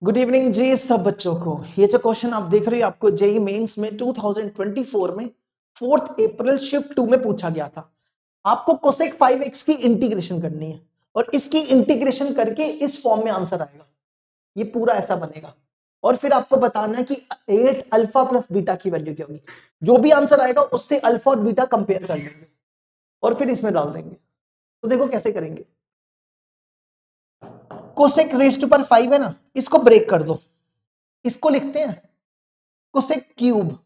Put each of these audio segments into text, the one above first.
Good evening जी सब बच्चों को। ये जो क्वेश्चन आप देख रहे हो आपको जेई मेंस में 2024 में 4 अप्रैल शिफ्ट 2 में पूछा गया था। आपको कोसेक 5x की इंटीग्रेशन करनी है और इसकी इंटीग्रेशन करके इस फॉर्म में आंसर आएगा। ये पूरा ऐसा बनेगा और फिर आपको बताना है कि 8 अल्फा प्लस बीटा की वैल्यू क्या होगी। जो भी आंसर आएगा उससे अल्फा और बीटा कंपेयर कर लेंगे और फिर इसमें डाल देंगे। तो देखो कैसे करेंगे। कोसेक रेस्ट पर 5 है ना, इसको ब्रेक कर दो। इसको लिखते हैं cosec cube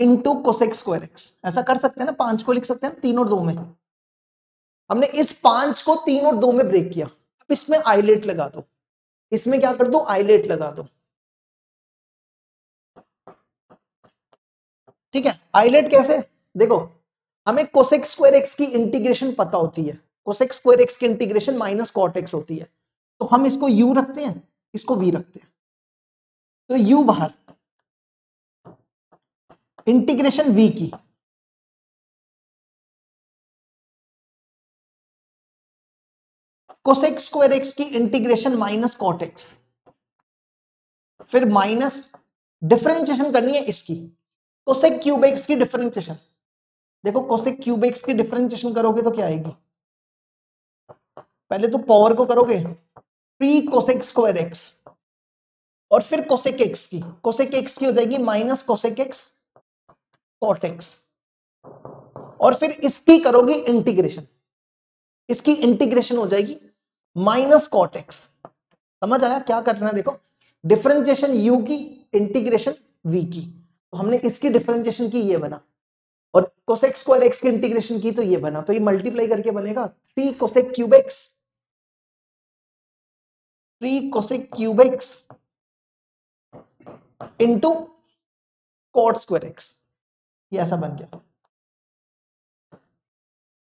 into cosec square x. ऐसा कर सकते हैं ना, 5 को लिख सकते हैं 3 और 2 में। हमने इस 5 को 3 और 2 में ब्रेक किया। अब इसमें आइलेट लगा दो, इसमें क्या कर दो, आइलेट लगा दो। ठीक है, आइलेट कैसे, देखो हमें कोसेक स्क्वायर एक्स की इंटीग्रेशन पता होती है। कोसेक स्क्वायर एक्स की इंटीग्रेशन माइनस कॉट एक्स होती है। तो हम इसको यू रखते हैं, इसको वी रखते हैं। तो यू बाहर, इंटीग्रेशन वी की, कोसेक स्क्वायर एक्स की इंटीग्रेशन माइनस कॉट एक्स, फिर माइनस डिफरेंशिएशन करनी है इसकी, कोसेक क्यूब एक्स की डिफरेंशिएशन। देखो कोसेक क्यूब एक्स की डिफरेंशिएशन करोगे तो क्या आएगी, पहले तो पावर को करोगे 3 कोसेक स्क्वायर एक्स और फिर कोसेक एक्स की, कोसेक एक्स की हो जाएगी minus cosec x cot x और फिर इसकी करोगे इंटीग्रेशन, इसकी इंटीग्रेशन हो जाएगी माइनस कॉट एक्स। समझ आया क्या करना है, देखो डिफरेंशिएशन यू की, इंटीग्रेशन वी की। तो हमने इसकी डिफरेंशिएशन की, ये बना, और कोसेक स्क्वायर एक्स की इंटीग्रेशन की तो ये बना। तो ये मल्टीप्लाई करके बनेगा 3 cosec cube x, 3 cosec cube x into cot square x. ये ऐसा बन गया।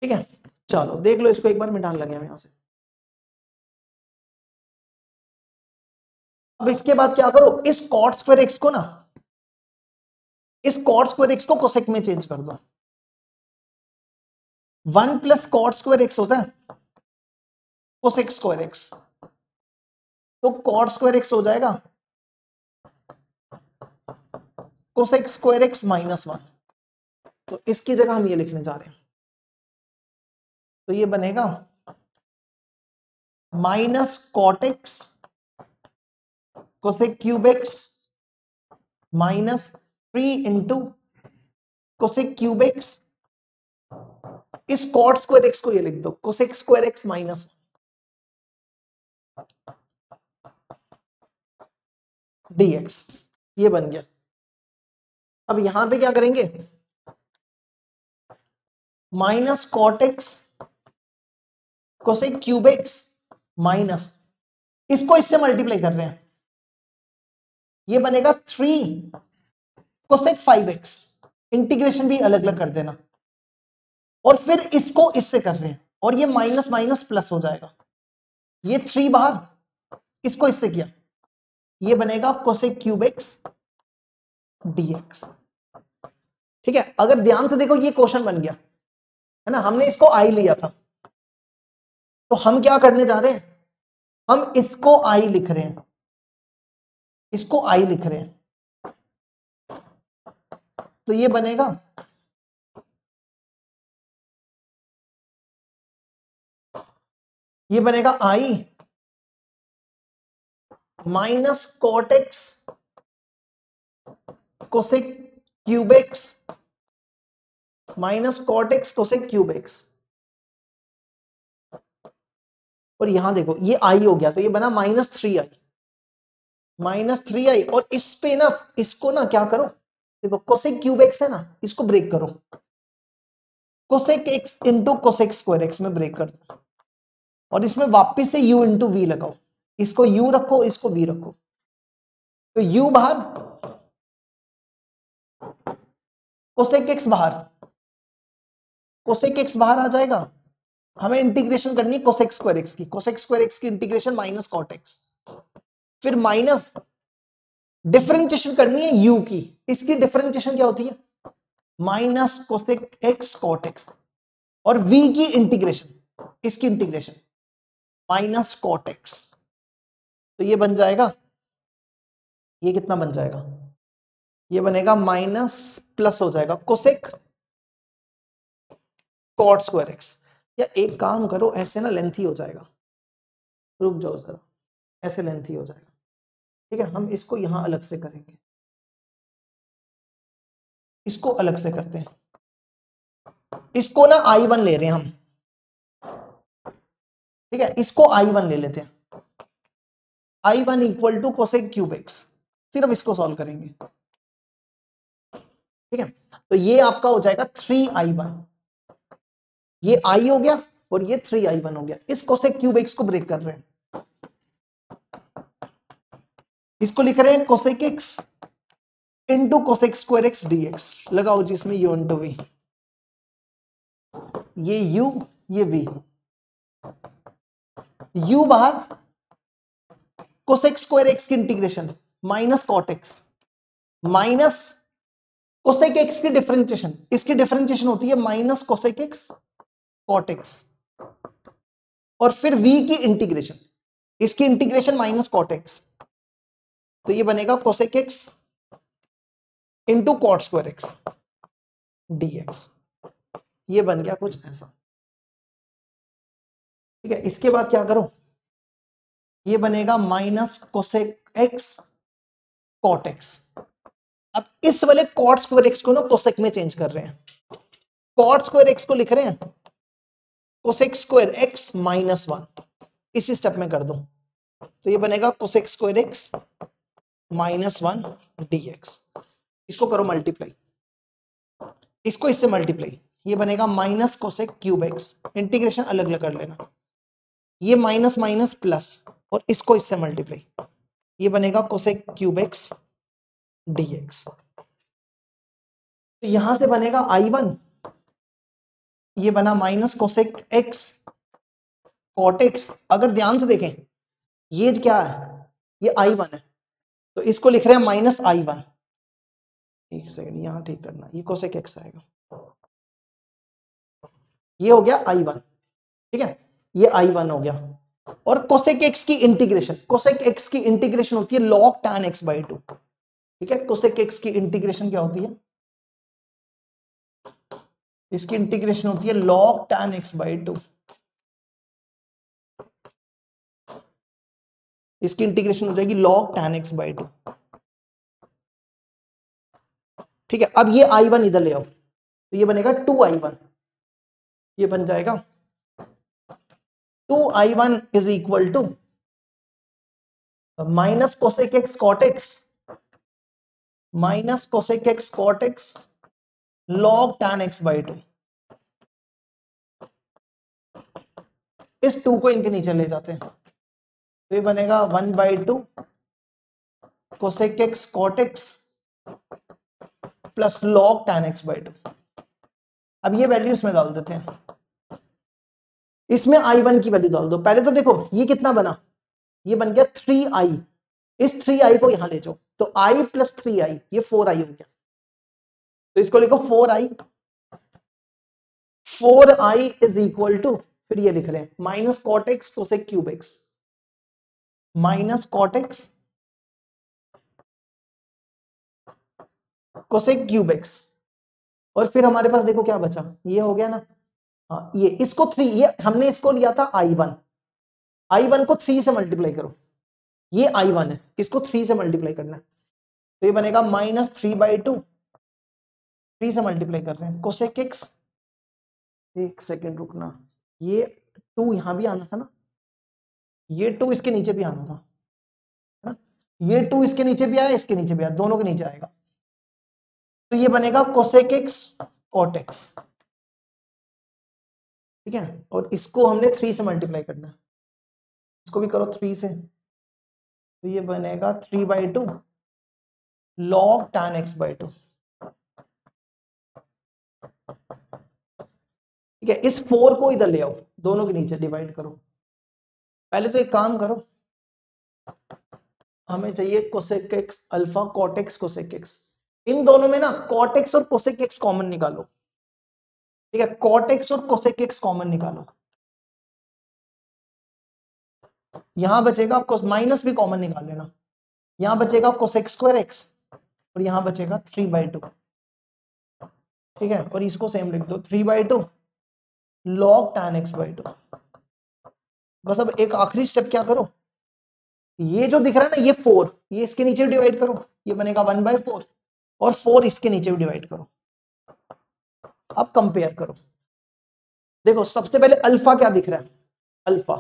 ठीक है, चलो देख लो इसको एक बार, मिटान लगे हम यहां से। अब इसके बाद क्या करो, इस कॉट स्क्वायर एक्स को ना, इस कॉट स्क्वायर एक्स को कोसेक में चेंज कर दो। 1 प्लस कॉट स्क्वायर एक्स होता है कोसेक स्क्वायर एक्स, तो कॉट स्क्वायर एक्स हो जाएगा कोसेक स्क्वायर एक्स माइनस 1। तो इसकी जगह हम ये लिखने जा रहे हैं, तो ये बनेगा minus cot x cosec cube x minus 3 into cosec cube x. इस कॉट स्क्वायर एक्स को ये लिख दो cosec square x minus d x. ये बन गया। अब यहां पे क्या करेंगे, minus cot x cosec cube x minus, इसको इससे मल्टीप्लाई कर रहे हैं, ये बनेगा 3 कोसेक 5x। इंटीग्रेशन भी अलग अलग कर देना, और फिर इसको इससे कर रहे हैं और ये माइनस माइनस प्लस हो जाएगा। ये 3 बाहर, इसको इससे किया, ये बनेगा कोसेक क्यूब एक्स डीएक्स। ठीक है, अगर ध्यान से देखो ये क्वेश्चन बन गया है ना, हमने इसको आई लिया था, तो हम क्या करने जा रहे हैं, हम इसको आई लिख रहे हैं, इसको आई लिख रहे हैं। तो ये बनेगा I minus cot x cosec cube x minus cot x cosec cube x. और यहां देखो ये आई हो गया, तो ये बना -3i और इस पे ना, इसको ना क्या करो, देखो कोसेक क्यूब एक्स है ना, इसको ब्रेक करो, cosec x into cosec square x में ब्रेक कर दो और इसमें वापस से u इंटू वी लगाओ। इसको u रखो, इसको v रखो, तो u बाहर, कोसेक एक्स बाहर, कोसेक एक्स बाहर आ जाएगा। हमें इंटीग्रेशन करनी है कोसेक स्क्वायर एक्स की, कोसेक स्क्वायर एक्स की इंटीग्रेशन माइनस कॉट एक्स, फिर माइनस डिफरेंशिएशन करनी है u की, इसकी डिफरेंशिएशन क्या होती है minus cosec x cot x, और v की इंटीग्रेशन, इसकी इंटीग्रेशन माइनस कॉट एक्स। तो ये बन जाएगा, ये कितना बन जाएगा, ये बनेगा माइनस प्लस हो जाएगा कोसेक कॉट स्क्वायर एक्स। या एक काम करो, ऐसे ना लेंथी हो जाएगा, रुक जाओ जरा, ऐसे लेंथी हो जाएगा। ठीक है, हम इसको यहां अलग से करेंगे, इसको अलग से करते हैं। इसको ना I1 ले रहे हैं हम, ठीक है, इसको I1 ले लेते हैं। I1 equal to cosec cube x, सिर्फ इसको सॉल्व करेंगे। ठीक है, तो ये आपका हो जाएगा 3I1, ये I हो गया और ये 3I1 हो गया। इस कोसेक क्यूब एक्स को ब्रेक कर रहे हैं, इसको लिख रहे हैं cosec x into cosec square x d x. लगाओ जी इसमें u इंटू वी, ये u ये v, u बाहर, कोसेक स्क्वायर एक्स की integration minus cot x minus cosec x की डिफरेंशिएशन, इसकी डिफरेंशिएशन होती है minus cosec x cot x, और फिर v की इंटीग्रेशन, इसकी इंटीग्रेशन माइनस कॉट एक्स, तो ये बनेगा cosec x into cot square x dx। ये बन गया कुछ ऐसा। ठीक है, इसके बाद क्या करो, ये बनेगा minus cosec x cot x. अब इस वाले कॉट स्क्वायर एक्स को ना कोसेक में चेंज कर रहे हैं, कॉट स्क्वायर एक्स को लिख रहे हैं कोसेक स्क्वायर एक्स माइनस 1, इसी स्टेप में कर दो, तो ये बनेगा cosec square x minus 1 dx। इसको करो मल्टीप्लाई, इसको इससे मल्टीप्लाई, ये बनेगा minus cosec cube x, integration अलग अलग कर लेना, ये माइनस माइनस प्लस, और इसको इससे मल्टीप्लाई, ये बनेगा कोसेक क्यूब एक्स dx। यहां से बनेगा I1, ये बना minus cosec x cot x. अगर ध्यान से देखें, ये क्या है, ये I1 है, तो इसको लिख रहे हैं माइनस I1। एक सेकंड यहां ठीक करना, ये कोसेक एक्स आएगा, ये हो गया I1। ठीक है, ये I1 हो गया, और कोसेक एक्स की इंटीग्रेशन, कोसेक एक्स की इंटीग्रेशन होती है log tan x by 2। ठीक है, कोसेक एक्स की इंटीग्रेशन क्या होती है, इसकी इंटीग्रेशन होती है log tan x by 2, इसकी इंटीग्रेशन हो जाएगी log tan x by 2। ठीक है, अब ये I1 इधर ले आओ, तो ये बनेगा 2I1, ये बन जाएगा 2I1 is equal to minus cosec x cot x minus cosec x cot x log tan x by 2। इस 2 को इनके नीचे ले जाते हैं, तो ये बनेगा 1/2 cosec x cot x plus log tan x by 2। अब ये वैल्यू इसमें डाल देते हैं, इसमें I1 की वैल्यू डाल दो। पहले तो देखो ये कितना बना, ये बन गया 3I, इस 3I को यहां ले जाओ, तो I प्लस 3I, ये 4I हो गया, तो इसको लिखो 4I। 4I is equal to, फिर ये लिख रहे हैं minus cot x cosec cube x minus cot x cosec cube x, और फिर हमारे पास देखो क्या बचा, ये हो गया ना, हाँ ये, इसको 3, ये हमने इसको लिया था I1 को 3 से मल्टीप्लाई करो, ये I1 है, इसको 3 से मल्टीप्लाई करना है, तो ये बनेगा माइनस 3/2, 3 से मल्टीप्लाई कर रहे हैं कोसेक एक्स। एक सेकेंड रुकना, ये 2 यहां भी आना था ना, ये 2 इसके नीचे भी आना था, है ना, ये 2 इसके नीचे भी आया, इसके नीचे भी आया, दोनों के नीचे आएगा, तो ये बनेगा कोसेक एक्स कॉट एक्स। ठीक है, और इसको हमने 3 से मल्टीप्लाई करना है, इसको भी करो 3 से, तो ये बनेगा 3/2 log tan x by 2। ठीक है, इस 4 को इधर ले आओ, दोनों के नीचे डिवाइड करो। पहले तो एक काम करो, हमें चाहिए cosec x alpha cot x cosec x, इन दोनों में ना कॉट एक्स और कोसेक एक्स कॉमन निकालो। ठीक है, कॉट एक्स और कोसेक एक्स कॉमन निकालो, यहां बचेगा आपको, माइनस भी कॉमन निकाल लेना, यहां बचेगा कोसेक स्क्वायर एक्स और यहां बचेगा 3/2, ठीक है। और इसको सेम लिख दो 3/2 log tan x/2। बस अब एक आखिरी स्टेप क्या करो, ये जो दिख रहा है ना ये 4, ये इसके नीचे डिवाइड करो, ये बनेगा 1/4 और 4 इसके नीचे भी डिवाइड करो। अब कंपेयर करो, देखो सबसे पहले अल्फा क्या दिख रहा है, अल्फा,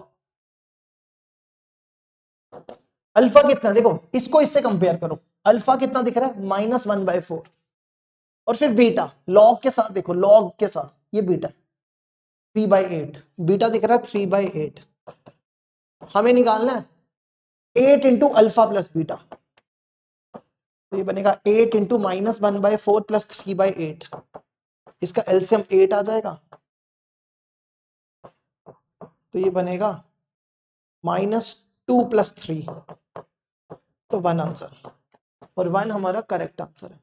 अल्फा कितना, देखो इसको इससे कंपेयर करो, अल्फा कितना दिख रहा है -1/4 और फिर बीटा लॉग के साथ, देखो लॉग के साथ ये बीटा 3/8, बीटा दिख रहा है 3/8। हमें निकालना है 8 इंटू अल्फा प्लस बीटा, तो ये बनेगा 8 इंटू -1/4 प्लस 3/8, इसका एलसीएम 8 आ जाएगा, तो ये बनेगा -2 + 3, तो 1 आंसर, और 1 हमारा करेक्ट आंसर है।